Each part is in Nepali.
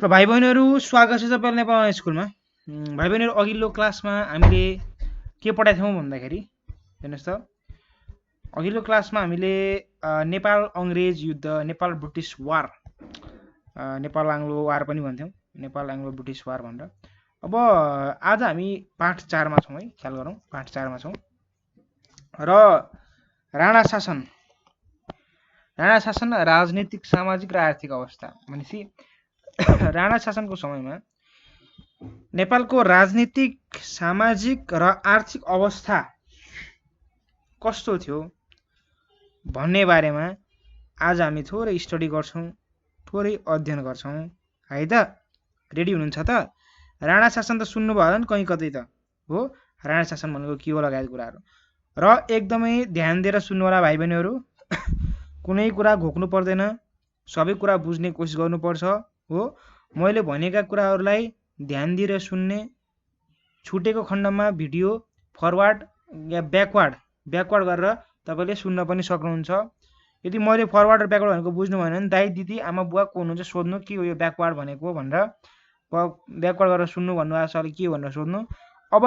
र भाइ बहिनीहरू स्वागत छ तपाईँलाई नेपाल स्कुलमा। भाइ बहिनीहरू अघिल्लो क्लासमा हामीले के पढाएको थियौँ भन्दाखेरि हेर्नुहोस् त, अघिल्लो क्लासमा हामीले नेपाल अङ्ग्रेज युद्ध, नेपाल ब्रिटिस वार, नेपाल एङ्ग्लो वार पनि भन्थ्यौँ, नेपाल एङ्ग्लो ब्रिटिस वार भनेर। अब आज हामी पाठ 4 मा छौँ है, ख्याल गरौँ पाठ 4 मा छौँ। र राणा शासन राजनीतिक, सामाजिक र आर्थिक अवस्था भनेपछि राणा शासनको समयमा नेपालको राजनीतिक, सामाजिक र आर्थिक अवस्था कस्तो थियो भन्ने बारेमा आज हामी थोरै स्टडी गर्छौँ, थोरै अध्ययन गर्छौँ है त। रेडी हुनुहुन्छ त? राणा शासन त सुन्नुभयो होला नि कहीँ कतै त हो, राणा शासन भनेको के हो लगायत कुराहरू। र एकदमै ध्यान दिएर सुन्नु होला भाइ बहिनीहरू, कुनै कुरा घोक्नु पर्दैन, सबै कुरा बुझ्ने कोसिस गर्नुपर्छ हो। मैले भनेका कुराहरूलाई ध्यान दिएर सुन्ने, छुटेको खण्डमा भिडियो फरवार्ड या ब्याकवार्ड गरेर तपाईँले सुन्न पनि सक्नुहुन्छ। यदि मैले फरवार्ड र ब्याकवार्ड भनेको बुझ्नु भएन भने दाइ दिदी आमा बुवा को हुनुहुन्छ सोध्नु, के हो यो ब्याकवार्ड भनेको भनेर। ब्याकवार्ड गरेर सुन्नु भन्नुभएको छ, अहिले के भनेर सोध्नु। अब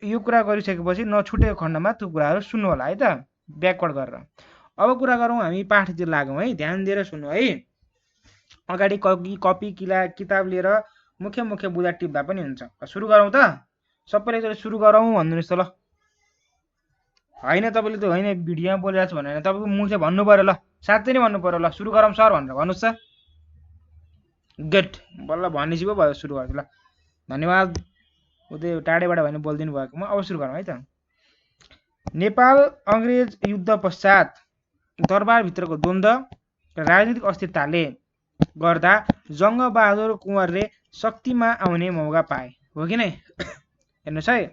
यो कुरा गरिसकेपछि नछुटेको खण्डमा त्यो कुराहरू सुन्नु होला है त, ब्याकवार्ड गरेर। अब कुरा गरौँ, हामी पाठतिर लागौँ है, ध्यान दिएर सुन्नु है। अगाडि कपी किताब लिएर मुख्य बुँदा टिप्दा पनि हुन्छ। सुरु गरौँ त, सबैले एकचोटि सुरु गरौँ भन्नुहोस् त ल। होइन तपाईँले त होइन भिडियोमा बोलिरहेको छु भनेर तपाईँको मुख चाहिँ भन्नु पऱ्यो ल, साँच्चै नै भन्नु पऱ्यो ल, सुरु गरौँ सर भनेर भन्नुहोस् त। गेट बल्ल भनेपछि पो भयो, सुरु गर्छु ल, धन्यवाद। उतै टाढेबाट भने बोलिदिनु भएको। म अब सुरु गरौँ है त। नेपाल अङ्ग्रेज युद्ध पश्चात दरबारभित्रको द्वन्द्व र राजनीतिक अस्थिरताले गर्दा जङ्गबहादुर कुँवरले शक्तिमा आउने मौका पाए, हो कि नै? हेर्नुहोस् है,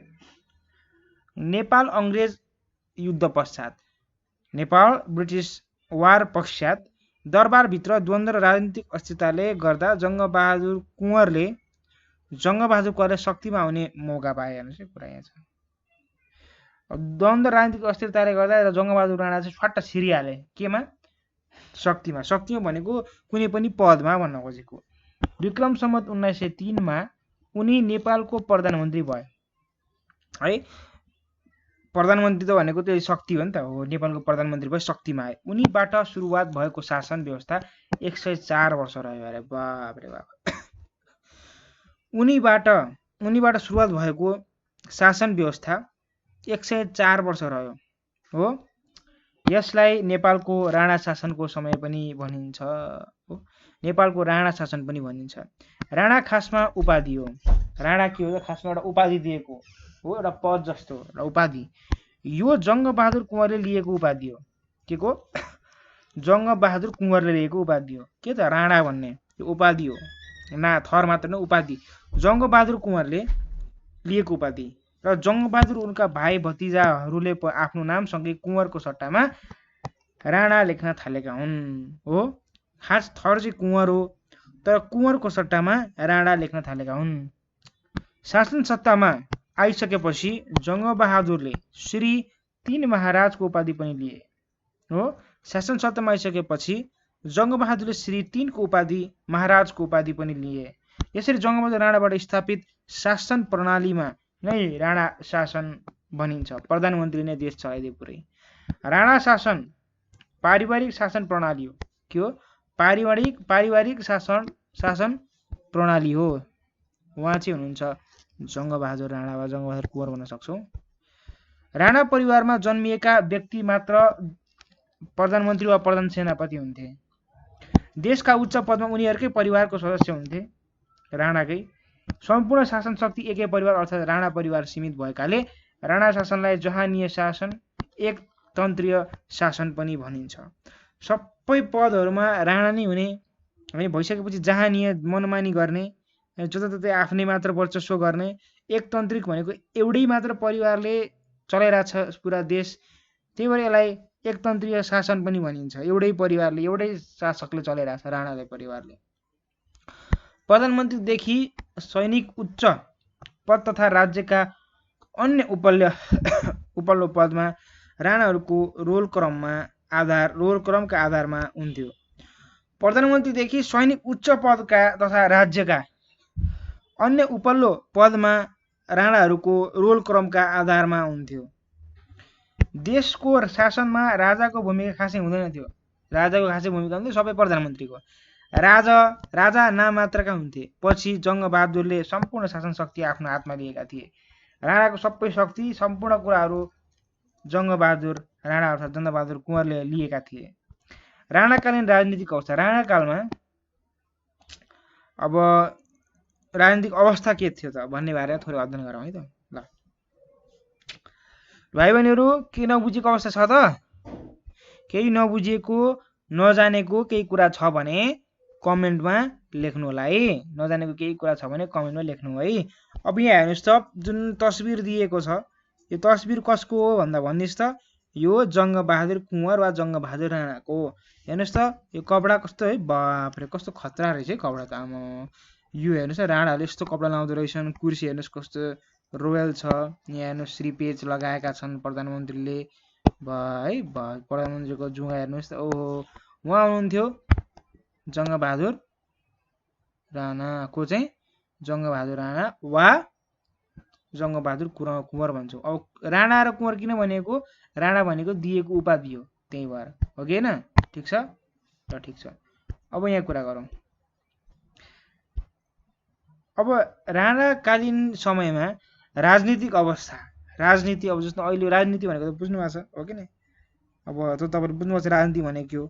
नेपाल अङ्ग्रेज युद्ध पश्चात, नेपाल ब्रिटिस वार पश्चात दरबारभित्र द्वन्द्व र राजनीतिक अस्थिरताले गर्दा जङ्गबहादुर कुँवरले शक्तिमा आउने मौका पाए। हेर्नुहोस् है, कुरा यहाँ छ। द्वन्द्व राजनीतिक अस्थिरताले गर्दा जङ्गबहादुर राणा चाहिँ फट्ट छिरिहाले केमा? शक्तिमा। शक्तिमा भनेको कुनै पनि पदमा भन्न खोजेको। विक्रम सम्वत 1903 मा उनी नेपालको प्रधानमन्त्री भए है। प्रधानमन्त्री त भनेको त्यो शक्ति हो नि त, हो। नेपालको प्रधानमन्त्री भए, शक्तिमा आए। उनीबाट सुरुवात भएको शासन व्यवस्था 104 वर्ष रह्यो। अरे बाप रे बाप। उनीबाट सुरुवात भएको शासन व्यवस्था 104 वर्ष रह्यो हो। यसलाई नेपालको राणा शासनको समय पनि भनिन्छ हो, नेपालको राणा शासन पनि भनिन्छ। राणा खासमा उपाधि हो। राणा के हो? खासमा एउटा उपाधि दिएको हो, एउटा पद जस्तो एउटा उपाधि। यो जङ्गबहादुर कुँवरले लिएको उपाधि हो। के को? जङ्गबहादुर कुँवरले लिएको उपाधि हो। के त राणा भन्ने यो उपाधि हो, ना थर मात्र नै उपाधि। जङ्गबहादुर कुँवरले लिएको उपाधि र जङ्गबहादुर उनका भाइ भतिजाहरूले आफ्नो नामसँगै कुँवरको सट्टामा राणा लेख्न थालेका हुन् हो। खास थर चाहिँ कुँवर हो, तर कुँवरको सट्टामा राणा लेख्न थालेका हुन्। शासन सत्तामा आइसकेपछि जङ्गबहादुरले श्री 3 महाराजको उपाधि पनि लिए हो। शासन सत्तामा आइसकेपछि जङ्गबहादुरले श्री 3 को उपाधि, महाराजको उपाधि पनि लिए। यसरी जङ्गबहादुर राणाबाट स्थापित शासन प्रणालीमा नै राणा शासन भनिन्छ। प्रधानमन्त्री नै देश चलाइदिए पुरै। राणा शासन पारिवारिक शासन प्रणाली हो। के हो? पारिवारिक शासन प्रणाली हो। उहाँ चाहिँ हुनुहुन्छ जङ्गबहादुर राणा वा जङ्गबहादुर कुँवर भन्न सक्छौँ। राणा परिवारमा जन्मिएका व्यक्ति मात्र प्रधानमन्त्री वा प्रधान सेनापति हुन्थे। देशका उच्च पदमा उनीहरूकै परिवारको सदस्य हुन्थे, राणाकै। सम्पूर्ण शासन शक्ति एकै परिवार अर्थात् राणा परिवार सीमित भएकाले राणा शासनलाई जहानीय शासन, एकतन्त्रीय शासन पनि भनिन्छ। सबै पदहरूमा राणा नै हुने है, भइसकेपछि जहानीय मनमानी गर्ने, जताततै आफ्नै मात्र वर्चस्व गर्ने। एकतन्त्रिक भनेको एउटै मात्र परिवारले चलाइरहेछ पुरा देश, त्यही भएर यसलाई एकतन्त्रीय शासन पनि भनिन्छ। एउटै परिवारले, एउटै शासकले चलाइरहेछ, राणाले परिवारले। प्रधानमन्त्रीदेखि सैनिक उच्च पद तथा राज्यका अन्य उपल्लो पदमा राणाहरूको रोल क्रमका आधारमा हुन्थ्यो। प्रधानमन्त्रीदेखि सैनिक उच्च पदका तथा राज्यका अन्य उपल्लो पदमा राणाहरूको रोल क्रमका आधारमा हुन्थ्यो। देशको शासनमा राजाको भूमिका खासै हुँदैन थियो। राजाको खासै भूमिका हुन्थ्यो, सबै प्रधानमन्त्रीको। राजा नाम मात्रका हुन्थे। पछि जङ्गबहादुरले सम्पूर्ण शासन शक्ति आफ्नो हातमा लिएका थिए। राणाको सबै शक्ति, सम्पूर्ण कुराहरू जङ्गबहादुर राणा अर्थात् जङ्गबहादुर कुँवरले लिएका थिए। राणाकालीन राजनीतिक अवस्था। राणाकालमा अब राजनीतिक अवस्था के थियो त भन्ने बारेमा थोरै अध्ययन गरौँ है त। ल भाइ बहिनीहरू, के नबुझेको अवस्था छ त? केही नबुझेको नजानेको केही कुरा छ भने कमेन्टमा लेख्नु होला है। नजानेको केही कुरा छ भने कमेन्टमा लेख्नु है। अब यहाँ हेर्नुहोस् त, जुन तस्बिर दिएको छ, यो तस्बिर कसको हो भन्दा भन्नुहोस् त, यो जङ्गबहादुर कुँवर वा जङ्गबहादुर राणाको। हेर्नुहोस् त, यो कपडा कस्तो है, बाफरे कस्तो खतरा रहेछ है कपडा त। आमा यो हेर्नुहोस् न, राणाहरूले यस्तो कपडा लाउँदो रहेछन्। कुर्सी हेर्नुहोस् कस्तो रोयल छ। यहाँ हेर्नुहोस् श्रीपेज लगाएका छन् प्रधानमन्त्रीले। है प्रधानमन्त्रीको जुगा हेर्नुहोस् त। ओहो, उहाँ हुनुहुन्थ्यो जङ्गबहादुर राणाको चाहिँ जङ्गबहादुर राणा वा जङ्गबहादुर कुँवर भन्छौँ। अब राणा र कुँवर किन भनेको? राणा भनेको दिएको उपाधि हो, त्यही भएर हो कि होइन? ठिक छ, ल ठिक छ। अब यहाँ कुरा गरौँ। अब राणाकालीन समयमा राजनीतिक अवस्था, राजनीति अब जस्तो अहिले राजनीति भनेको त बुझ्नु भएको छ हो कि नै? अब तपाईँले बुझ्नुभएको छ राजनीति भनेको के हो?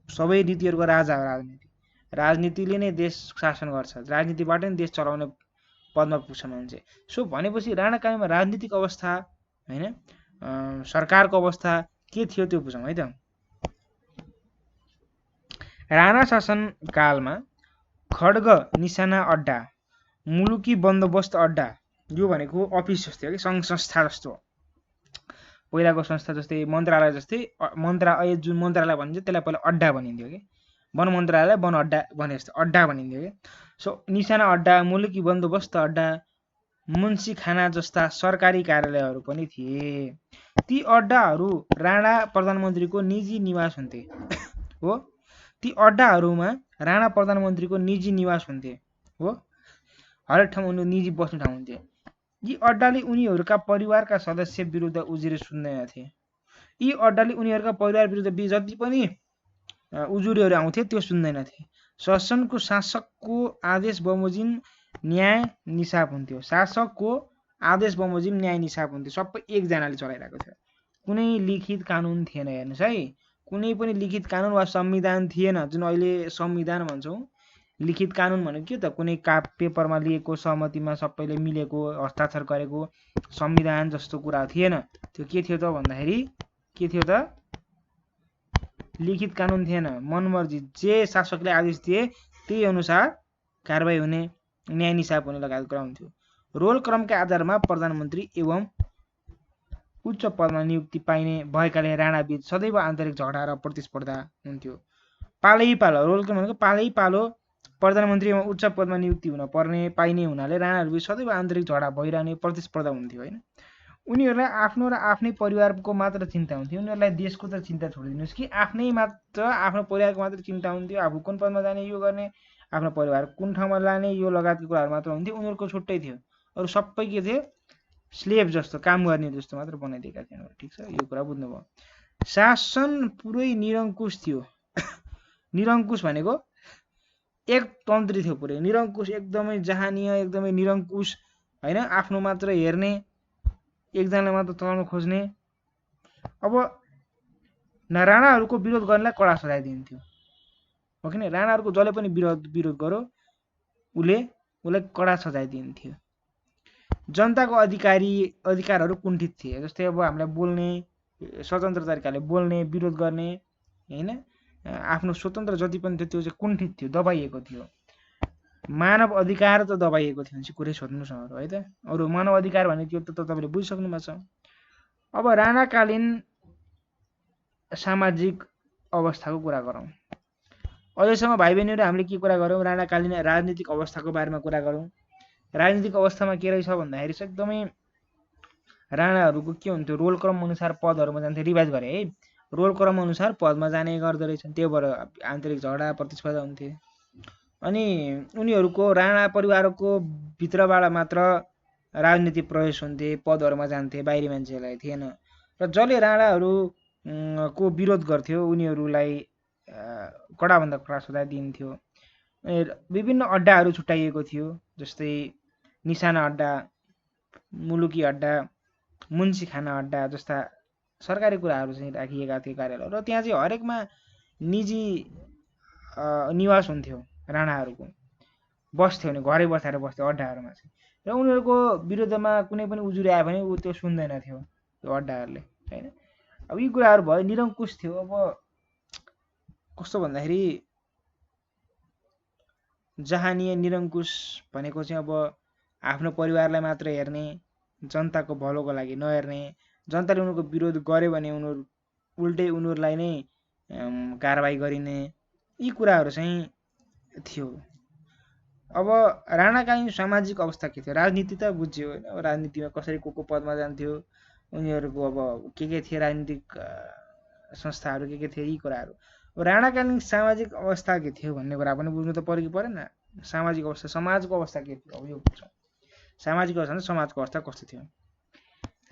सबै नीतिहरूको राजा हो राजनीति। राजनीतिले नै देश शासन गर्छ, राजनीतिबाट नै देश चलाउने पदमा पुग्छ मान्छे। सो भनेपछि राणाकालीनमा राजनीतिक अवस्था होइन, सरकारको अवस्था के थियो त्यो बुझौँ है त। राणा शासनकालमा खड्ग निशाना अड्डा, मुलुकी बन्दोबस्त अड्डा, यो भनेको अफिस जस्तै हो कि सङ्घ संस्था जस्तो। पहिलाको संस्था जस्तै मन्त्रालय जस्तै, जुन मन्त्रालय भनिन्छ त्यसलाई पहिला अड्डा भनिन्थ्यो कि, वन मन्त्रालय वन अड्डा भने जस्तो अड्डा भनिन्थ्यो कि। सो निशाना अड्डा, मुलुकी बन्दोबस्त अड्डा, मुन्सी खाना जस्ता सरकारी कार्यालयहरू पनि थिए। ती अड्डाहरू राणा प्रधानमन्त्रीको निजी निवास हुन्थे हो। ती अड्डाहरूमा राणा प्रधानमन्त्रीको निजी निवास हुन्थे हो। हरेक ठाउँ उनी निजी बस्ने ठाउँ हुन्थे। यी अड्डाले उनीहरूका परिवारका सदस्य विरुद्ध उजुरी सुन्दैनथे। यी अड्डाले उनीहरूका परिवार विरुद्ध जति पनि उजुरीहरू आउँथे त्यो सुन्दैनथे। शासनको शासकको आदेश बमोजिम न्याय निसाब हुन्थ्यो। शासकको आदेश बमोजिम न्याय निसाब हुन्थ्यो। सबै एकजनाले चलाइरहेको थियो। कुनै लिखित कानुन थिएन। हेर्नुहोस् है, कुनै पनि लिखित कानुन वा संविधान थिएन। जुन अहिले संविधान भन्छौँ, लिखित कानुन भनेको के त? कुनै पेपरमा लिएको, सहमतिमा सबैले मिलेको, हस्ताक्षर गरेको संविधान जस्तो कुरा थिएन। त्यो के थियो त भन्दाखेरि के थियो त? लिखित कानुन थिएन। मनमर्जी जे शासकले आदेश दिए त्यही अनुसार कारबाही हुने, न्याय निसाब हुने लगायत कुरा हुन्थ्यो। रोल क्रमका आधारमा प्रधानमन्त्री एवं उच्च पदमा नियुक्ति पाइने भएकाले राणाबीच सदैव आन्तरिक झगडा र प्रतिस्पर्धा हुन्थ्यो। पालैपालो रोल क्रम भनेको पालैपालो प्रधानमन्त्री एवं उच्च पदमा नियुक्ति हुन पर्ने पाइने हुनाले राणाहरूबीच सदैव आन्तरिक झगडा भइरहने, प्रतिस्पर्धा हुन्थ्यो होइन। उनीहरूलाई आफ्नो र आफ्नै परिवारको मात्र चिन्ता हुन्थ्यो। उनीहरूलाई देशको त चिन्ता छोडिदिनुहोस् कि आफ्नै मात्र आफ्नो परिवारको मात्र चिन्ता हुन्थ्यो। आफू कुन पदमा जाने, यो गर्ने, आफ्नो परिवार कुन ठाउँमा लाने, यो लगायतको कुराहरू मात्र हुन्थ्यो। उनीहरूको छुट्टै थियो। अरू सबै के थियो? स्लेभ जस्तो, काम गर्ने जस्तो मात्र बनाइदिएका थिएन। ठिक छ, यो कुरा बुझ्नुभयो। शासन पुरै निरङ्कुश थियो। निरङ्कुश भनेको एकतन्त्री थियो पुरै। निरङ्कुश एकदमै जहानीय, एकदमै निरङ्कुश होइन। आफ्नो मात्र हेर्ने, एकजनालाई मात्र चलाउन खोज्ने। अब राणाहरूको विरोध गर्नेलाई कडा सजाय दिन्थ्यो हो कि नै? राणाहरूको जसले पनि विरोध गर्यो उसलाई कडा सजाय दिन्थ्यो। जनताको अधिकारहरू कुण्ठित थिए। जस्तै अब हामीलाई बोल्ने, स्वतन्त्र तरिकाले बोल्ने, विरोध गर्ने होइन, आफ्नो स्वतन्त्र जति पनि थियो त्यो चाहिँ कुण्ठित थियो, दबाइएको थियो। मानव अधिकार त दबाइएको थियो भने कुरै सोध्नुहोस् न है त। अरू मानव अधिकार भने त्यो त तपाईँले बुझिसक्नु भएको छ। अब राणाकालीन सामाजिक अवस्थाको कुरा गरौँ। अहिलेसम्म भाइ बहिनीहरू हामीले के कुरा गरौँ? राणाकालीन राजनीतिक अवस्थाको बारेमा कुरा गरौँ। राजनीतिक अवस्थामा के रहेछ भन्दाखेरि चाहिँ एकदमै राणाहरूको के हुन्थ्यो? रोल क्रम अनुसार पदहरूमा जान्थे। रिभाइज गरे है। रोल क्रम अनुसार पदमा जाने गर्दो रहेछन्। त्यही भएर आन्तरिक झगडा प्रतिस्पर्धा हुन्थे। अनि उनीहरूको राणा परिवारको भित्रबाट मात्र राजनीतिक प्रवेश हुन्थे, पदहरूमा जान्थे, बाहिरी मान्छेलाई थिएन। र जसले राणाहरू को विरोध गर्थ्यो उनीहरूलाई कडाभन्दा कडा सजाय दिइन्थ्यो। विभिन्न अड्डाहरू छुट्याइएको थियो, जस्तै निशाना अड्डा, मुलुकी अड्डा, मुन्सीखाना अड्डा जस्ता सरकारी कुराहरू चाहिँ राखिएका थिए कार्यालय। र त्यहाँ चाहिँ हरेकमा निजी निवास हुन्थ्यो राणाहरूको, बस्थ्यो भने घरै बसाएर बस्थ्यो अड्डाहरूमा चाहिँ। र उनीहरूको विरुद्धमा कुनै पनि उजुरी आयो भने त्यो सुन्दैन थियो त्यो अड्डाहरूले हैन। अब यी कुराहरू भयो, निरङ्कुश थियो। अब कस्तो भन्दाखेरि जहानीय निरङ्कुश भनेको चाहिँ अब आफ्नो परिवारलाई मात्र हेर्ने, जनताको भलोको लागि नहेर्ने, जनताले उनीहरूको विरोध गर्यो भने उनीहरू उल्टै उनीहरूलाई नै कारबाही गरिने, यी कुराहरू चाहिँ थियो। अब राणाकालीन सामाजिक अवस्था के थियो? राजनीति त बुझ्यो होइन, राजनीतिमा कसरी को पदमा जान्थ्यो, उनीहरूको अब के थिए राजनीतिक संस्थाहरू के थिए, यी कुराहरू। राणाकालीन सामाजिक अवस्था के थियो भन्ने कुरा पनि बुझ्नु त पऱ्यो कि परेन? सामाजिक अवस्था, समाजको अवस्था के थियो? अब यो बुझ्छौँ, सामाजिक अवस्था र समाजको अवस्था कस्तो थियो।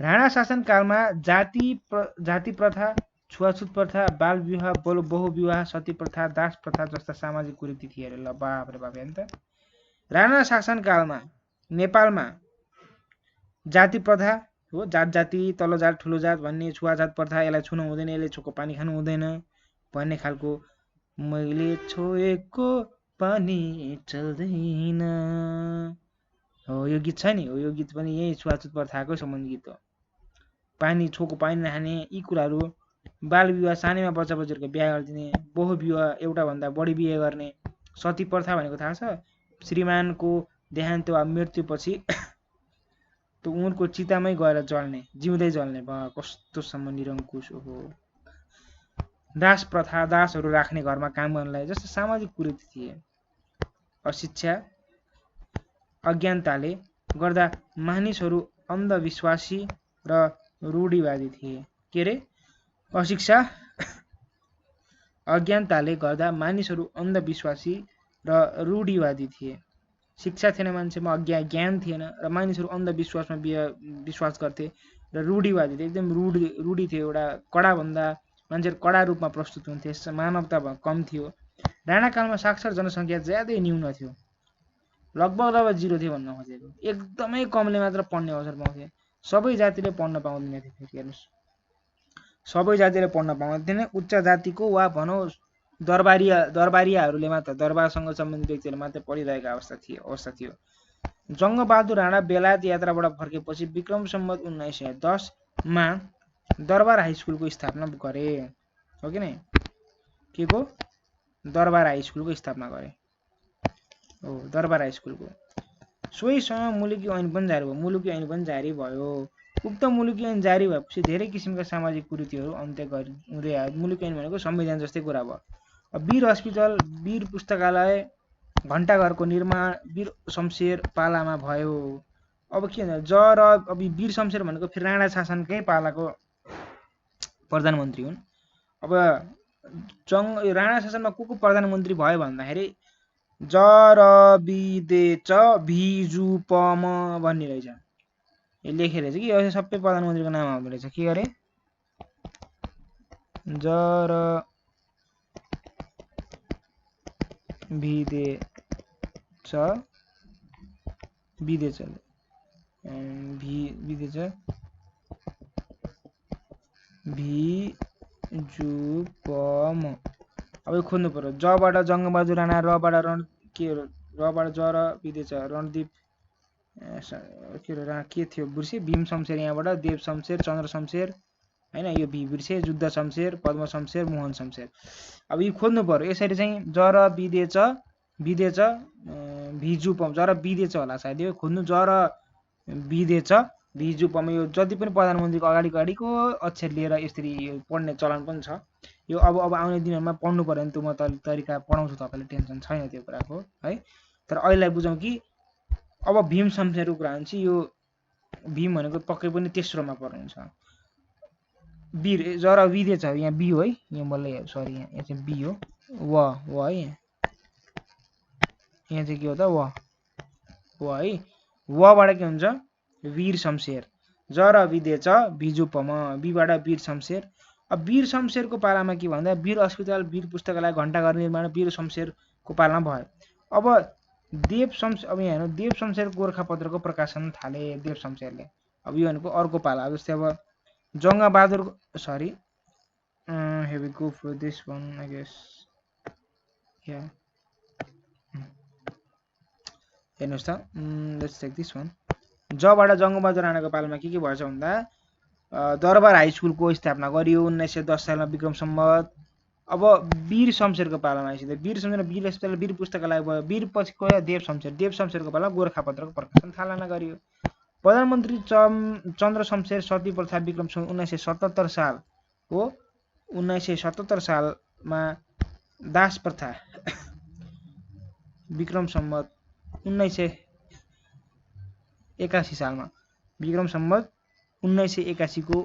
राणा शासनकालमा जाति प्रथा, छुवाछुत प्रथा, बाल विवाह, बहुविवाह, सती प्रथा, दास प्रथा जस्ता सामाजिक कुरीति थिए अरे। ल बाप रे बाप। हेर्नु त, राणा शासनकालमा नेपालमा जाति प्रथा हो, जात जाति, तल्लो जात ठुलो जात भन्ने छुवाछात प्रथा, यसलाई छुनु हुँदैन, यसले छोएको पानी खानु हुँदैन भन्ने खालको, मैले छोएको पानी चल्दैन हो यो गीत छ नि, हो यो गीत पनि यही छुवाछुत प्रथाकै सम्बन्धी गीत हो। पानी छोएको पानी नखाने, यी कुराहरू, बाल विवाह, सानैमा बच्चा बच्चीहरूको बिहा गरिदिने, बहुविवाह, एउटा भन्दा बढी बिहे गर्ने, सती प्रथा भनेको थाहा छ? श्रीमानको देहान्त वा मृत्युपछि त्यो उनको चितामै गएर जल्ने, जिउँदै जल्ने, कस्तोसम्म निरङ्कुश हो। दास प्रथा, दासहरू राख्ने घरमा काम गर्नलाई, जस्तो सामाजिक कुरीति थिए। अशिक्षा, अज्ञानताले गर्दा मानिसहरू अन्धविश्वासी र रूढिवादी थिए। के रे? अशिक्षा, अज्ञानताले गर्दा मानिसहरू अन्धविश्वासी र रूढिवादी थिए। शिक्षा थिएन मान्छेमा, ज्ञान थिएन र मानिसहरू अन्धविश्वासमा विश्वास गर्थे र रूढिवादी थिए, एकदम रूढी थियो। एउटा कडाभन्दा मान्छेहरू कडा रूपमा प्रस्तुत हुन्थे, मानवता कम थियो। राणाकालमा साक्षर जनसङ्ख्या ज्यादै न्यून थियो, लगभग 0 थियो भन्न खोजेको। एकदमै कमले मात्र पढ्ने अवसर पाउँथे, सबै जातिले पढ्न पाउँदैन थियो। हेर्नुहोस्, सबै जातिले पढ्न पाउँदैन, उच्च जातिको वा भनौँ दरबारियाहरूले मात्र, दरबारसँग सम्बन्धित व्यक्तिहरूले मात्र पढिरहेका अवस्था थियो। जङ्गबहादुर राणा बेलायत यात्राबाट फर्केपछि विक्रम सम्वत 1910 मा दरबार हाई स्कुलको स्थापना गरे। हो कि नै? के को? दरबार हाई स्कुलको स्थापना गरे हो, दरबार हाई स्कुलको। सोही समय मुलुकी ऐन पनि जारी भयो। मुलुकी ऐन पनि जारी भयो। उक्त मुलुकी ऐन जारी भएपछि धेरै किसिमका सामाजिक कुरीतिहरू अन्त्य हुँदै आयो। मुलुकी ऐन भनेको संविधान जस्तै कुरा भयो। वीर अस्पताल, वीर पुस्तकालय, घण्टाघरको निर्माण वीर शमशेर पालामा भयो। अब के भन्छ, अब वीर शमशेर भनेको फेरि राणा शासनकै पालाको प्रधानमन्त्री हुन्। अब राणा शासनमा को प्रधानमन्त्री भयो भन्दाखेरि जरबिदेच भिजुपम भन्ने रहेछ, यो लेखेर चाहिँ कि यो सबै प्रधानमन्त्रीको नाम आउँदो रहेछ। के गरे? जरबिदेच भिजुपम। अब यो खोज्नु पर्यो। जबाट जङ्गबहादुर राणा, रबाट रबाट जर विदेश रणदीप के थियो बिर्से, भीम शमशेर, यहाँबाट देव शमशेर, चन्द्र शमशेर हैन, यो बिर्से, जुद्ध शमशेर, पद्म शमशेर, मोहन शमशेर। अब यो खोज्नु पर्यो। यसरी चाहिँ जर विदेश भिजुपम, जर विदेश होला सायद यो खोज्नु, जर विदेश भिजुपम। यो जति पनि प्रधानमन्त्रीको अगाडिको अक्षर लिएर यसरी पढ्ने चलन पनि छ। यो अब आउने दिनहरूमा पढ्नु पर्यो भने त्यो म तरिका पढाउँछु तपाईँले, टेन्सन छैन त्यो कुराको है। तर अहिले बुझौँ कि अब भीम शमशेरको कुरा हुन्छ, यो भीम भनेको पक्कै पनि तेस्रोमा पर्नुहुन्छ। वीर जरा विधे छ यहाँ बी हो है यहाँ मलाई सरी यहाँ चाहिँ बी हो व है यहाँ चाहिँ के हो त व है वबाट के हुन्छ वीर शमशेर जरा विधे छ भिजुपम बीबाट वीर शमशेर अब वीर शमशेरको पालामा के भन्दा वीर अस्पताल वीर पुस्तकालय घण्टाघर निर्माण वीर शमशेरको पालामा भयो अब देव शमशेर अब यहाँ हेर्नु देव शमशेर गोरखापत्रको प्रकाशन थाले देव शमशेरले अब यो भनेको अर्को पाला जस्तै अब जङ्गबहादुर सरी here we go for this one I guess yeah हेर्नुस् त लेट्स टेक दिस वान जबाट जङ्गबहादुर राणाको पालामा के भएछ भन्दा दरबार हाई स्कुलको स्थापना गरियो 1910 सालमा विक्रम सम्वत अब वीर शमशेरको पालामा आइसक्यो वीर शमशेर वीर अस्पताल वीर पुस्तकालय भयो वीर पछि गयो देव शमशेरको पालामा गोरखापत्रको प्रकाशन थालना गरियो प्रधानमन्त्री चन्द्र शमशेर सती प्रथा विक्रम सम्वत 1977 साल हो 1977 सालमा दास प्रथा विक्रम सम्वत 1981 सालमा विक्रम सम्वत 1981 को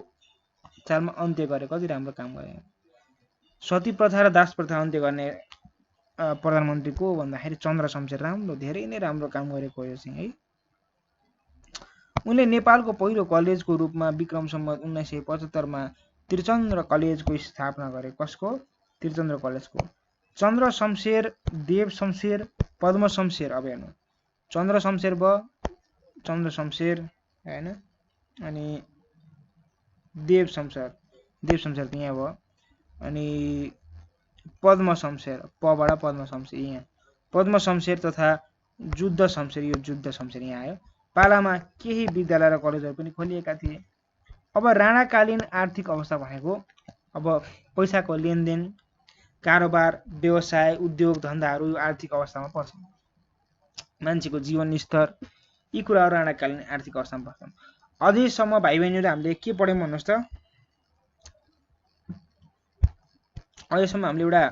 सालमा अन्त्य गरे कति राम्रो काम गरे सती प्रथा र दास प्रथा अन्त्य गर्ने प्रधानमन्त्री को भन्दाखेरि चन्द्र शमशेर राम्रो धेरै नै राम्रो काम गरेको यो चाहिँ है उनले नेपालको पहिलो कलेजको रूपमा विक्रम सम्वत 1975 मा त्रिचन्द्र कलेजको स्थापना गरे कसको त्रिचन्द्र कलेजको चन्द्र शमशेर देव शमशेर पद्म शमशेर अब हेर्नु चन्द्र शमशेर हैन अनि देव शमशेर त यहाँ भयो अनि पद्म शमशेर पबाट पद्म शमशेर यहाँ पद्म शमशेर तथा युद्ध शमशेर यो युद्ध शमशेर यहाँ आयो पालामा केही विद्यालय र कलेजहरू पनि खोलिएका थिए अब राणाकालीन आर्थिक अवस्था भनेको अब पैसाको लेनदेन कारोबार व्यवसाय उद्योग धन्दाहरू आर्थिक अवस्थामा पर्छ मान्छेको जीवन स्तर यी कुराहरू राणाकालीन आर्थिक अवस्थामा पर्छन् अझैसम्म भाइ बहिनीहरु हामीले के पढ्यौं भन्नुस् त अझैसम्म हामीले एउटा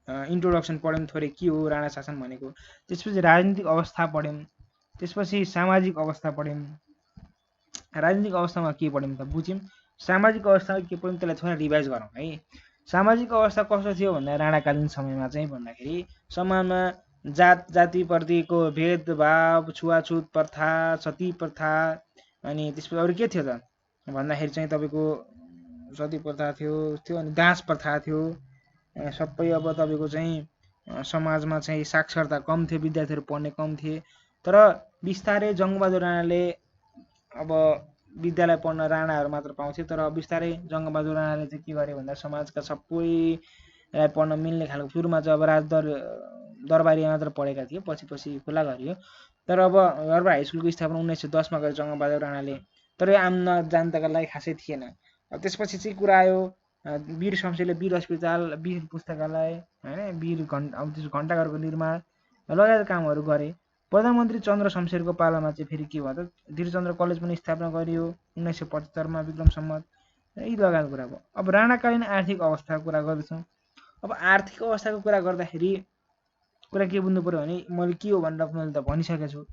इन्ट्रोडक्सन पढ्यौं थोरै के हो राणा शासन भनेको त्यसपछि राजनीतिक अवस्था पढ्यौं त्यसपछि सामाजिक अवस्था पढ्यौं राजनीतिक अवस्थामा के पढ्यौं त बुझ्यौं सामाजिक अवस्था के पढ्यौं त्यसलाई थोरै रिभाइज गरौँ है सामाजिक अवस्था कस्तो थियो भन्दा राणाकालीन समयमा चाहिँ भन्दाखेरि समाजमा जाति प्रतिको भेदभाव छुवाछुत प्रथा सती प्रथा अनि त्यसपछि अरु के थियो त भन्दाखेरि चाहिँ तपाईको सती प्रथा थियो अनि दास प्रथा थियो सबै अब तपाईको चाहिँ समाजमा चाहिँ साक्षरता कम थियो विद्यार्थीहरु पढ्ने कम थिए तर बिस्तारै जङ्गबहादुर राणाले अब विद्यालय पढ्न राणाहरु मात्र पाउँथे तर बिस्तारै जङ्गबहादुर राणाले चाहिँ के गरे भन्दा समाजका सबैलाई पढ्न मिल्ने खालको सुरुमा चाहिँ अब दरबारी मात्र पढेका थिए पछि खुला गरियो तर अब दरबार हाई स्कुलको स्थापना 1910 मा गरे जङ्गबहादुर राणाले तर आम जनताका लागि खासै थिएन त्यसपछि चाहिँ कुरा आयो वीर शमशेरले वीर अस्पताल वीर पुस्तकालय हैन वीर घण्टाघरको निर्माण लगायत कामहरू गरे प्रधानमन्त्री चन्द्र शमशेरको पालामा चाहिँ फेरि के भयो त त्रिचन्द्र कलेज पनि स्थापना गरियो 1975 मा विक्रम सम्वत यी लगायत कुरा भयो अब राणाकालीन आर्थिक अवस्थाको कुरा गर्दैछौं अब आर्थिक अवस्थाको कुरा गर्दाखेरि कुरा के बुझ्नु पर्यो भने मैले के हो भनेर मैले त भनिसकेको छु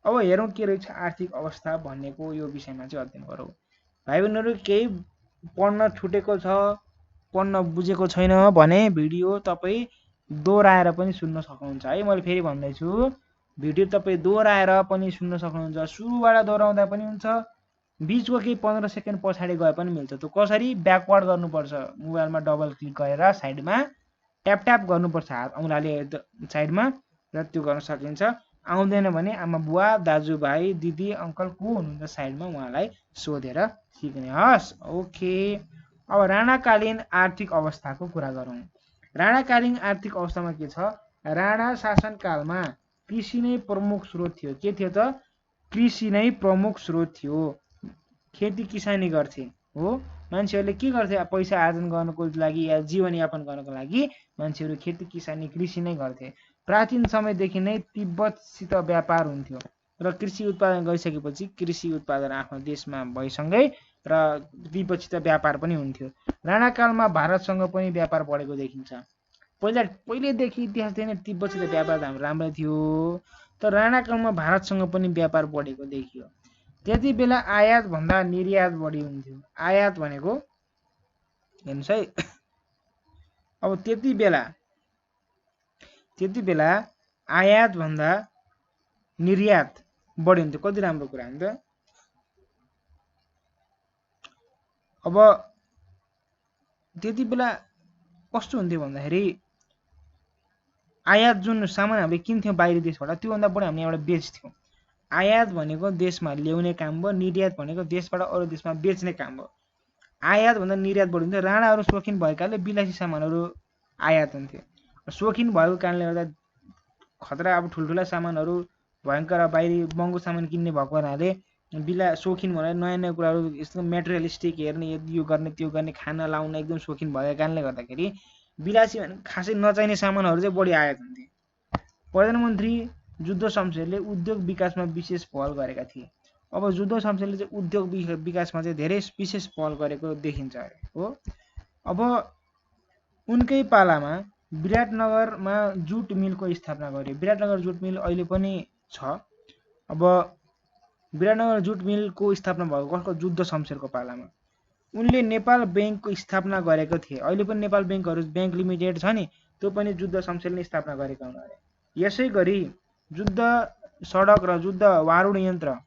अब हेरौं के रहेछ आर्थिक अवस्था भन्नेको यो विषयमा चाहिँ अध्ययन गरौँ भाइ बहिनीहरु केही पढ्न छुटेको छ पढ्न बुझेको छैन भने भिडियो तपाई दोहोर्याएर पनि सुन्न सक्नुहुन्छ है मैले फेरि भन्दै छु भिडियो तपाई दोहोर्याएर पनि सुन्न सक्नुहुन्छ सुरुबाट दोहोर्याउँदा पनि हुन्छ बीचको केही 15 सेकेन्ड पछाडी गए पनि मिल्छ त्यो कसरी ब्याकवर्ड गर्नुपर्छ मोबाइलमा डबल क्लिक गरेर साइडमा ट्याप ट्याप गर्नुपर्छ हात औंलाले साइडमा र त्यो गर्न सकिन्छ आउँदैन भने आमा बुवा दाजुभाइ दिदी अंकल को हुनुहुन्छ साइडमा उहाँलाई सोधेर सिक्ने हस् ओके अब राणाकालीन आर्थिक अवस्थाको कुरा गरौँ राणाकालीन आर्थिक अवस्थामा के छ राणा शासनकालमा कृषि नै प्रमुख स्रोत थियो के थियो त कृषि नै प्रमुख स्रोत थियो खेती किसानी गर्थे हो मान्छेहरुले के गर्थे पैसा आर्जन गर्नको लागि या जीवन यापन गर्नको लागि मान्छेहरु खेती किसानी कृषि नै गर्थे प्राचीन समयदेखि नै तिब्बतसित व्यापार हुन्थ्यो र कृषि उत्पादन गरिसकेपछि कृषि उत्पादन आफ्नो देशमा भइसँगै र तिब्बतसित व्यापार पनि हुन्थ्यो राणाकालमा भारतसँग पनि व्यापार बढेको देखिन्छ पहिलेदेखि इतिहासदेखि नै तिब्बतसित व्यापार हाम्रो राम्रै थियो तर राणाकालमा भारतसँग पनि व्यापार बढेको देखियो त्यति बेला आयात भन्दा निर्यात बढी हुन्थ्यो। आयात भनेको हेर्नुहोस् है, अब त्यति बेला आयात भन्दा निर्यात बढी हुन्थ्यो। कति राम्रो कुरा हो नि त। अब त्यति बेला कस्तो हुन्थ्यो भन्दाखेरि आयात जुन सामान हामीले किन्थ्यौँ बाहिरी देशबाट त्योभन्दा बढी हामीले यहाँबाट बेच्थ्यौँ। आयात भनेको देशमा ल्याउने काम भयो, निर्यात भनेको देशबाट अरू देशमा बेच्ने काम भयो। आयात भन्दा निर्यात बढी हुन्थ्यो। राणाहरू सोखिन भएकाले विलासी सामानहरू आयात हुन्थ्यो। सोखिन भएको कारणले गर्दा खतरा अब ठुल्ठुला सामानहरू भयङ्कर बाहिरी महँगो सामान किन्ने भएको हुनाले सोखिन भनेर नयाँ नयाँ कुराहरू यस्तो मेटेरियलिस्टिक हेर्ने, यो गर्ने त्यो गर्ने, खाना लाउन एकदम सोखिन भएको कारणले गर्दाखेरि विलासी भने खासै नचाहिने सामानहरू चाहिँ बढी आयात हुन्थे। प्रधानमन्त्री जुद्ध शमशेरले उद्योग विकासमा विशेष पहल गरेका थिए। अब जुद्ध शमशेरले चाहिँ उद्योग विकासमा चाहिँ धेरै विशेष पहल गरेको देखिन्छ हो। अब उनकै पालामा विराटनगरमा जुट मिलको स्थापना गरियो। विराटनगर जुट मिल अहिले पनि छ। अब विराटनगर जुट मिलको स्थापना भएको कसको? जुद्ध शमशेरको पालामा। उनले नेपाल बैंकको स्थापना गरेको थिए। अहिले पनि नेपाल बैंक लिमिटेड छ नि, त्यो पनि जुद्ध शमशेरले स्थापना गरेका हुन् अरे। यसै गरी जुद्ध सडक र जुद्ध वारुण यन्त्र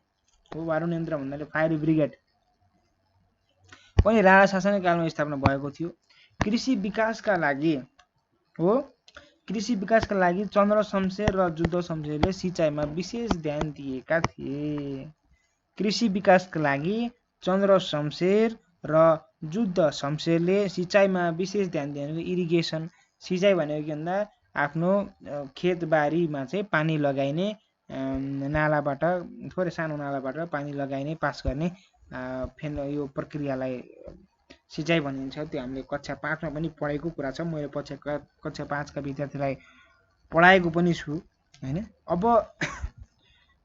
भन्नाले फायर ब्रिगेड पनि राणा शासनकालमा स्थापना भएको थियो। कृषि विकासका लागि चन्द्र शमशेर र जुद्ध शमशेरले सिँचाइमा विशेष ध्यान दिएका थिए। कृषि विकासका लागि चन्द्र शमशेर र जुद्ध शमशेरले सिँचाइमा विशेष ध्यान दिएको। इरिगेसन, सिँचाइ भनेको के भन्दा आफ्नो खेतबारीमा चाहिँ पानी लगाइने, नालाबाट थोरै सानो नालाबाट पानी लगाइने, पास गर्ने यो प्रक्रियालाई सिँचाइ भनिन्छ। त्यो हामीले कक्षा 5 मा पनि पढेको कुरा छ। मैले कक्षा 5 का विद्यार्थीलाई पढाएको पनि छु हैन। अब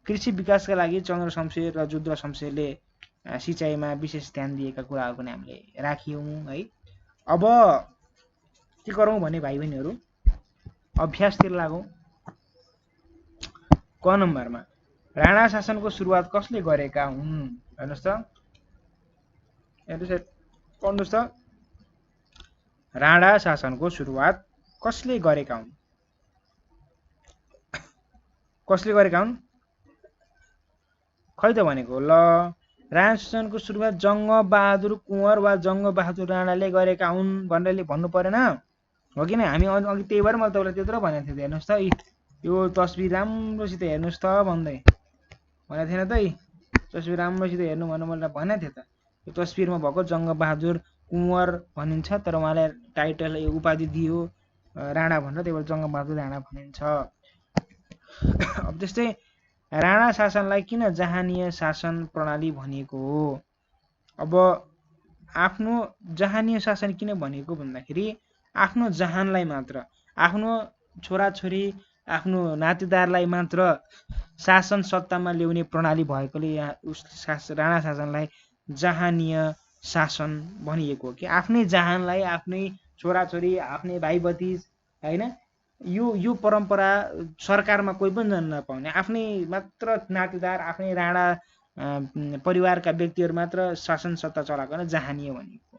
कृषि विकासका लागि चन्द्र शमशेर र जुद्ध शमशेरले सिँचाइमा विशेष ध्यान दिएका कुराहरू पनि हामीले राख्यौँ है। अब के गरौँ भने भाइ बहिनीहरू अभ्यासतिर लागौँ। क नम्बरमा राणा शासनको सुरुवात कसले गरेका हुन्? हेर्नुहोस् त, पढ्नुहोस् त। राणा शासनको सुरुवात कसले गरेका हुन्? खै त भनेको ल। राणा शासनको सुरुवात जङ्गबहादुर कुँवर वा जङ्गबहादुर राणाले गरेका हुन् भनेर भन्नु परेन हो किन? हामी अघि त्यही भएर मैले तपाईँलाई त्यत्रो भनेको थिएँ। हेर्नुहोस् त, यो तस्बिर राम्रोसित हेर्नुहोस् त भन्दै भनेको थिएन त। तस्बिर राम्रोसित हेर्नु भनेर मैले भनेको थिएँ त। यो तस्बिरमा भएको जङ्गबहादुर कुँवर भनिन्छ, तर उहाँलाई टाइटल उपाधि दियो राणा भनेर, त्यही भएर जङ्गबहादुर राणा भनिन्छ। अब त्यस्तै राणा शासनलाई किन जहानीय शासन प्रणाली भनिएको हो? अब आफ्नो जहानीय शासन किन भनिएको भन्दाखेरि आफ्नो जहानलाई मात्र, आफ्नो छोराछोरी, आफ्नो नातेदारलाई मात्र शासन सत्तामा ल्याउने प्रणाली भएकोले राणा शासनलाई जहानीय शासन भनिएको हो। कि आफ्नै जहानलाई, आफ्नै छोराछोरी, आफ्नै भाइ भतिज हैन, यो परम्परा सरकारमा कोही पनि जान नपाउने, आफ्नै मात्र नातेदार, आफ्नै राणा परिवारका व्यक्तिहरू मात्र शासन सत्ता चलाएको होइन, जहानीय भनिएको।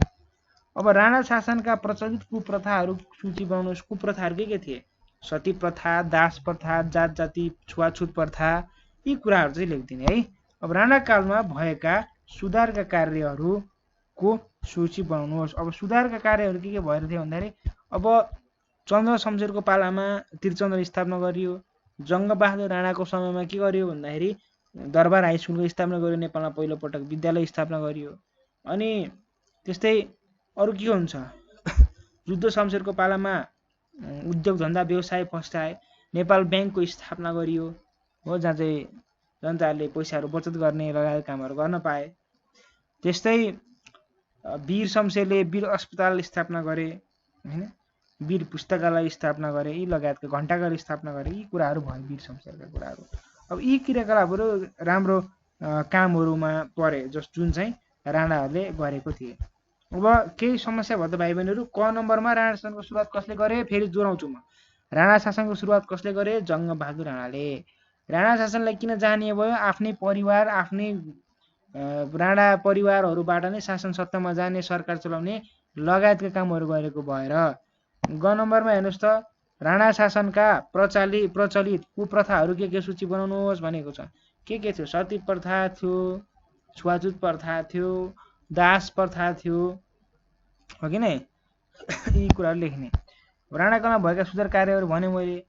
अब राणा शासनका प्रचलित कुप्रथाहरू सूची बनाउनुहोस्। कुप्रथाहरू के थिए? सती प्रथा, दास प्रथा, जात जाति छुवाछुत प्रथा, यी कुराहरू चाहिँ लेखिदिने है। अब राणा कालमा भएका सुधारका कार्यहरूको सूची बनाउनुहोस्। अब सुधारका कार्यहरू के भएर थियो भन्दाखेरि अब चन्द्र शमशेरको पालामा त्रिचन्द्र स्थापना गरियो। जङ्गबहादुर राणाको समयमा के गरियो भन्दाखेरि दरबार हाई स्कुलको स्थापना गरियो। नेपालमा पहिलोपटक विद्यालय स्थापना गरियो। अनि त्यस्तै अरू के हुन्छ? जुद्ध शमशेरको पालामा उद्योग धन्दा व्यवसाय फस्टाए। नेपाल बैंकको स्थापना गरियो हो, जहाँ चाहिँ जनताहरूले पैसाहरू बचत गर्ने लगायत कामहरू गर्न पाए। त्यस्तै वीर शमशेरले वीर अस्पताल स्थापना गरे हैन, वीर पुस्तकालय स्थापना गरे, यी लगायतका घण्टाघर स्थापना गरे। यी कुराहरू भयो वीर शमशेरका कुराहरू। अब यी क्रियाकलापहरू राम्रो कामहरूमा परे जुन चाहिँ राणाहरूले गरेको थिए। अब केही समस्या भयो त भाइ बहिनीहरू। क नम्बरमा राणा शासनको सुरुवात कसले गरे? फेरि जोडाउँछु म। राणा शासनको सुरुवात कसले गरे? जङ्गबहादुर राणाले। राणा शासनलाई किन जहानीय भयो? आफ्नै परिवार, आफ्नै राणा परिवारहरूबाट नै शासन सत्तामा जाने, सरकार चलाउने लगायतका कामहरू गरेको भएर। ग नम्बरमा हेर्नुहोस् त, राणा शासनका प्रचलित कुप्रथाहरू के सूची बनाउनुहोस् भनेको छ। के थियो? सती प्रथा थियो, छुवाछुत प्रथा थियो, दास प्रथा थियो, हो कि नै? यी कुराहरू लेख्ने। राणाकालमा भएका सुधार कार्यहरू भने मैले।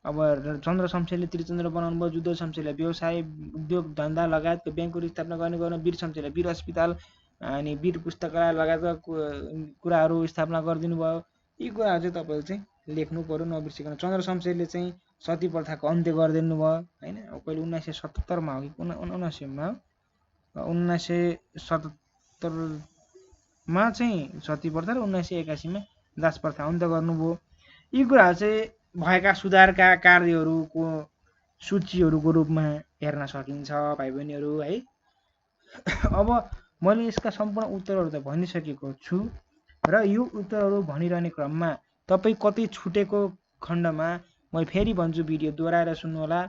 अब चन्द्र शमशेरले त्रिचन्द्र बनाउनु भयो, जुद्ध शमशेरले व्यवसाय उद्योग धन्दा लगायतको ब्याङ्कहरू स्थापना गर्ने, वीर शमशेरले वीर अस्पताल अनि वीर पुस्तकालय लगायतका कुराहरू स्थापना गरिदिनु भयो। यी कुराहरू चाहिँ तपाईँले चाहिँ लेख्नु पर्यो, नबिर्सिकन। चन्द्र शमशेरले चाहिँ सती प्रथाको अन्त्य गरिदिनु भयो होइन। कहिले 1977 हो कि 1979 1977 चाहिँ सती प्रथा र 1981 दास प्रथा अन्त्य गर्नुभयो। यी कुराहरू चाहिँ भएका सुधारका कार्यहरूको सूचीहरूको रूपमा हेर्न सकिन्छ भाइ बहिनीहरू है। अब मैले यसका सम्पूर्ण उत्तरहरू त भनिसकेको छु र यो उत्तरहरू भनिरहने क्रममा तपाईँ कतै छुटेको खण्डमा मैले फेरि भन्छु, भिडियो दोहोऱ्याएर सुन्नुहोला।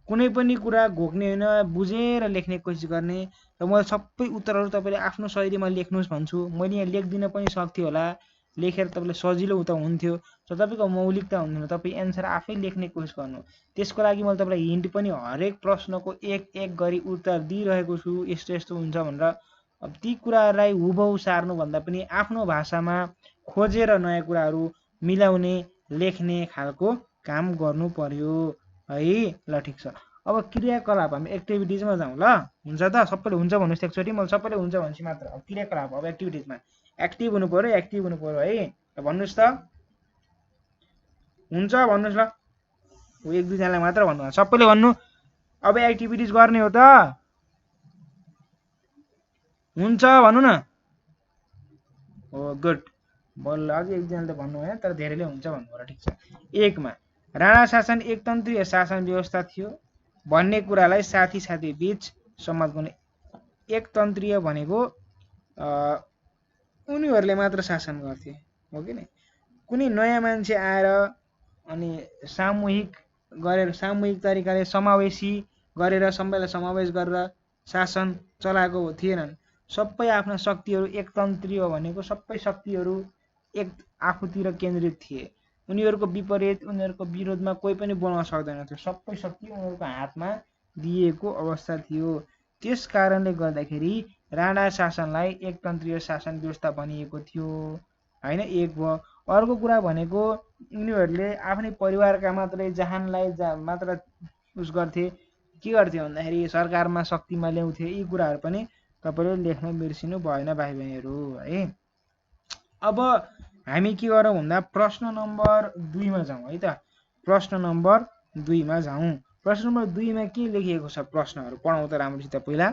कुनै पनि कुरा घोक्ने होइन, बुझेर लेख्ने कोसिस गर्ने। र मैले सबै उत्तरहरू तपाईँले आफ्नो शैलीमा लेख्नुहोस् भन्छु। मैले यहाँ लेख्दिन पनि सक्थेँ होला, लेखेर तपाईँलाई सजिलो त हुन्थ्यो, तर तपाईँको मौलिकता हुँदैन। तपाईँ एन्सर आफै लेख्ने कोसिस गर्नु। त्यसको लागि मैले तपाईँलाई हिन्ट पनि हरेक प्रश्नको एक गरी उत्तर दिइरहेको छु, यस्तो यस्तो हुन्छ भनेर। अब ती कुराहरूलाई हुबहु सार्नुभन्दा पनि आफ्नो भाषामा खोजेर नयाँ कुराहरू मिलाउने, लेख्ने खालको काम गर्नु पर्यो है। ल ठिक छ। अब क्रियाकलाप हामी एक्टिभिटिजमा जाउँ। ल हुन्छ त? सबैले हुन्छ भन्नुहोस् एकचोटि। मैले सबैले हुन्छ भनेपछि मात्र। अब क्रियाकलाप, अब एक्टिभिटिजमा एक्टिभ हुनु पर्यो है। भन्नुहोस् त, हुन्छ भन्नुहोस्। ल एक दुईजनालाई मात्र भन्नु, सबैले भन्नु। अब एक्टिभिटिज गर्ने हो त? हुन्छ भन्नु न। हो गुड। बल्ल अझै एकजनाले त भन्नु भएन, तर धेरैले हुन्छ भन्नु होला। ठिक छ। 1 मा राणा शासन एकतन्त्रीय शासन व्यवस्था थियो भन्ने कुरालाई साथी बीच सम्मत गर्ने। एकतन्त्रीय भनेको उनीहरूले मात्र शासन गर्थे, हो कि नै? कुनै नयाँ मान्छे आएर अनि सामूहिक तरिकाले समावेशी गरेर सबैलाई समावेश गरेर शासन चलाएको थिएनन्। सबै आफ्ना शक्तिहरू, एकतन्त्रीय भनेको सबै शक्तिहरू एक आफूतिर केन्द्रित थिए। उनीहरूको विपरीत, उनीहरूको विरोधमा कोही पनि बोल्न सक्दैन थियो। सबै शक्ति उनीहरूको हातमा दिएको अवस्था थियो। त्यस कारणले गर्दाखेरि राणा शासनलाई एकतन्त्रीय शासन व्यवस्था भनिएको थियो होइन। एक भयो। अर्को कुरा भनेको उनीहरूले आफ्नै परिवारका मात्रै जहानलाई मात्र उस गर्थे। के गर्थे भन्दाखेरि सरकारमा शक्तिमा ल्याउँथे। यी कुराहरू पनि तपाईँले लेख्न बिर्सिनु भएन भाइ बहिनीहरू है। अब हामी के गरौँ भन्दा प्रश्न नम्बर 2 मा जाउँ है त। प्रश्न नम्बर 2 मा जाउँ। प्रश्न नम्बर 2 मा के लेखिएको छ प्रश्नहरू पढौँ त राम्रोसित। पहिला,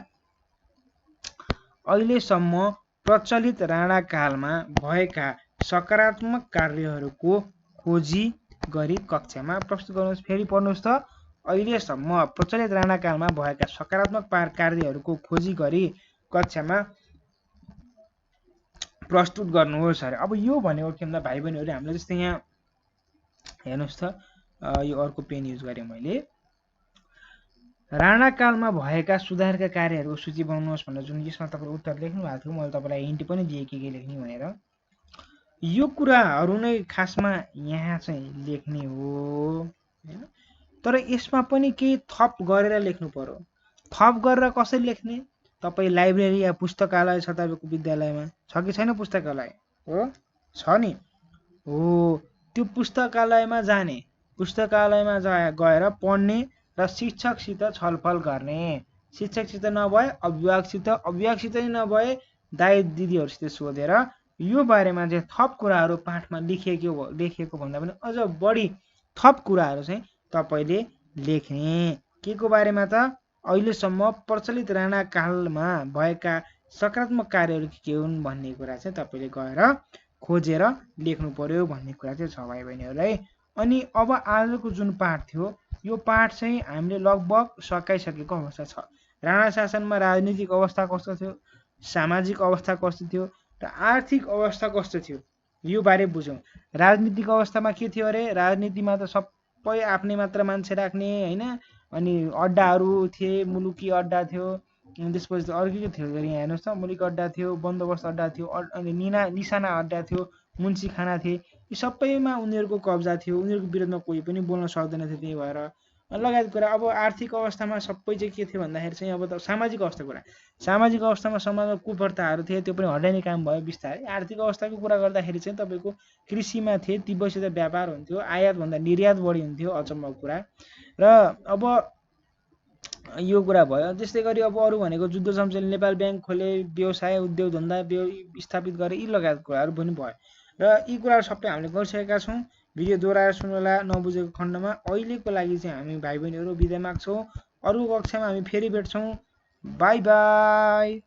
अहिलेसम्म प्रचलित राणाकालमा भएका सकारात्मक कार्यहरूको खोजी गरी कक्षामा प्रस्तुत गर्नुहोस्। फेरि पढ्नुहोस् त। अहिलेसम्म प्रचलित राणाकालमा भएका सकारात्मक कार्यहरूको खोजी गरी कक्षामा प्रस्तुत गर्नुहोस् अरे। अब यो भनेको के भन्दा भाइ बहिनीहरू, हामीले जस्तै यहाँ हेर्नुहोस् त, यो अर्को पेन युज गरेँ मैले। राणाकालमा भएका सुधारका कार्यहरूको सूची बनाउनुहोस् भनेर जुन यसमा तपाईँले उत्तर लेख्नु भएको थियो, मैले तपाईँलाई हिन्ट पनि दिएँ के लेख्ने भनेर। यो कुराहरू नै खासमा यहाँ चाहिँ लेख्ने हो हैन। तर यसमा पनि केही थप गरेर लेख्नु पर्यो। थप गरेर कसरी लेख्ने? तपाईँ लाइब्रेरी या पुस्तकालय छ तपाईँको विद्यालयमा, छ कि छैन पुस्तकालय? हो, छ नि। हो, त्यो पुस्तकालयमा जाने, पुस्तकालयमा गएर पढ्ने र शिक्षकसित छलफल गर्ने। शिक्षकसित नभए अभिभावकसित, अभिभावकसित नभए दाइ दिदीहरूसित सोधेर यो बारेमा चाहिँ थप कुराहरू पाठमा लेखिएको भन्दा पनि अझ बढी थप कुराहरू चाहिँ तपाईँले लेख्ने। के को बारेमा त? अहिलेसम्म प्रचलित राणाकालमा भएका सकारात्मक कार्यहरू के हुन् भन्ने कुरा चाहिँ तपाईँले गएर खोजेर लेख्नु पर्यो भन्ने कुरा चाहिँ छ भाइ बहिनीहरूलाई। अनि अब आजको जुन पाठ थियो, यो पाठ चाहिँ हामीले लगभग सकाइसकेको अवस्था छ। राणा शासनमा राजनीतिक अवस्था कस्तो थियो, सामाजिक अवस्था कस्तो थियो र आर्थिक अवस्था कस्तो थियो, यो बारे बुझौँ। राजनीतिक अवस्थामा के थियो अरे? राजनीतिमा त सबै आफ्नै मात्र मान्छे राख्ने होइन। अनि अड्डाहरू थिए, मुलुकी अड्डा थियो, अनि त्यसपछि त अर्कै थियो गरी यहाँ हेर्नुहोस् त मुलिक अड्डा थियो, बन्दोबस्त अड्डा थियो, अनि निशाना अड्डा थियो, मुन्सी खाना थिए। यी सबैमा उनीहरूको कब्जा थियो, उनीहरूको विरुद्धमा कोही पनि बोल्न सक्दैन थियो। त्यही भएर लगायत कुरा। अब आर्थिक अवस्थामा सबै चाहिँ के थियो भन्दाखेरि चाहिँ अब त सामाजिक अवस्था कुरा, सामाजिक अवस्थामा समाजमा कुप्रथाहरू थिए, त्यो पनि हटाइने काम भयो बिस्तारै। आर्थिक अवस्थाको कुरा गर्दाखेरि चाहिँ तपाईँको कृषिमा थिए, तिब्बतसित व्यापार हुन्थ्यो, आयातभन्दा निर्यात बढी हुन्थ्यो, अचम्मको कुरा। र अब यो कुरा भयो। त्यस्तै गरी अब अरू भनेको जुद्ध सम्झेले नेपाल ब्याङ्क खोले, व्यवसाय उद्योग धन्दा स्थापित गरे, यी लगायत कुराहरू पनि भयो। र यी कुराहरू सबै हामीले गरिसकेका छौँ। भिडियो दोहोऱ्याएर सुन्नुहोला नबुझेको खण्डमा। अहिलेको लागि चाहिँ हामी भाइ बहिनीहरू बिदा माग्छौँ। अरू कक्षामा हामी फेरि भेट्छौँ। By by.